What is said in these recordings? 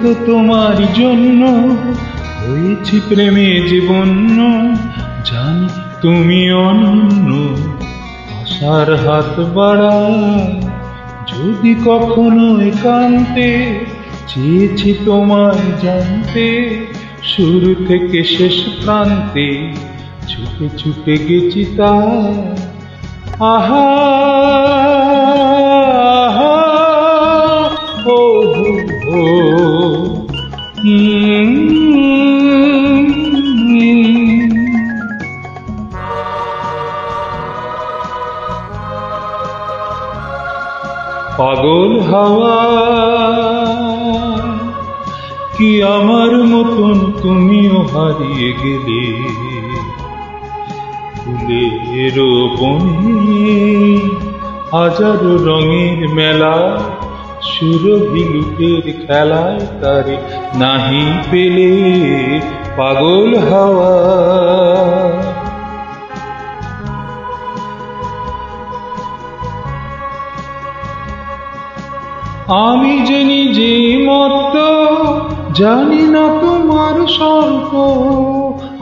তো তোমার জন্য হয়েছি প্রেমে জীবন, জানি তুমি অনন্য। আশার হাত বাড়ায় যদি কখনো একান্তে, চেয়েছি তোমায় জানতে শুরু থেকে শেষ প্রান্তে, ছুটে ছুটে গেছি তাই। আহা আহা, ও হো, পাগল হাওয়া কি আমার মতন তুমিও হারিয়ে গেলে, ফুলের বনে হাজারো রঙের মেলা, সুরভি লুটের খেলায় তারে নাহি পেলে। পাগল হাওয়া আমি যে নিজে মত্ত, জানি না তোমার শর্ত।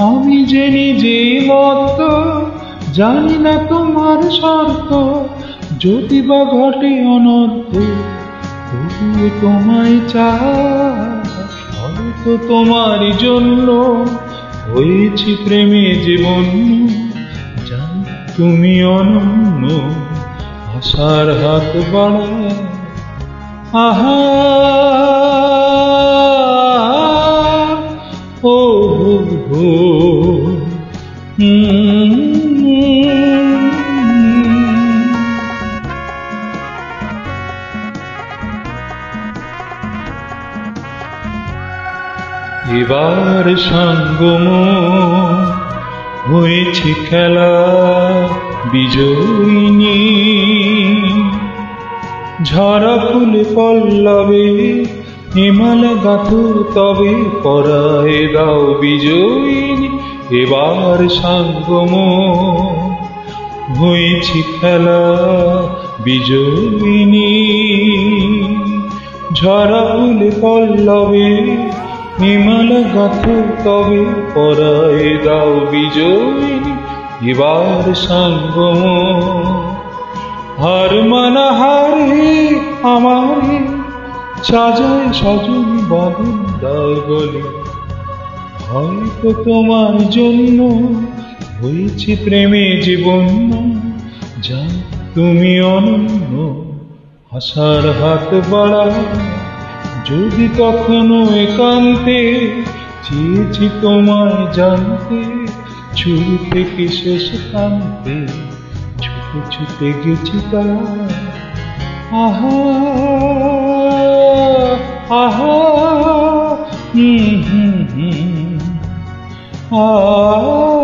আমি যে নিজে মত্ত, জানি না তোমার শর্ত। যদি বা ঘটে অনর্থ, তবুও তোমায় চাই। হয়তো তোমার জন্য হয়েছি প্রেমে জীবন, জানি তুমি অনন্য। আশার হাত বাড়ায় আহা, ও হো, এবার সঙ্গম হয়েছে খেলা বিজয়িনী, ঝরা ফুলে পল্লবে হিমাল গাথুর তবে পরায় দাও বিজয়িনী। এবার সঙ্গম হয়েছে খেলা বিজয়িনী, ঝরা ফুলে পল্লবে হিমাল গাথুর তবে পরায় দাও বিজয়িনী। এবার সঙ্গম হার মানা হারে আমারে সাজায় সজনী বাঁধন দাও গলে। হয়তো তোমার জন্য হয়েছি প্রেমে জীবন, জান তুমি অনন্য। আশার হাত বাড়ায় যদি কখনো একান্তে, চেয়েছি তোমায় জানতে শুরু থেকে শেষ প্রান্তে, ছুটে ছুটে গেছি তাই। আহা আহা, আহা।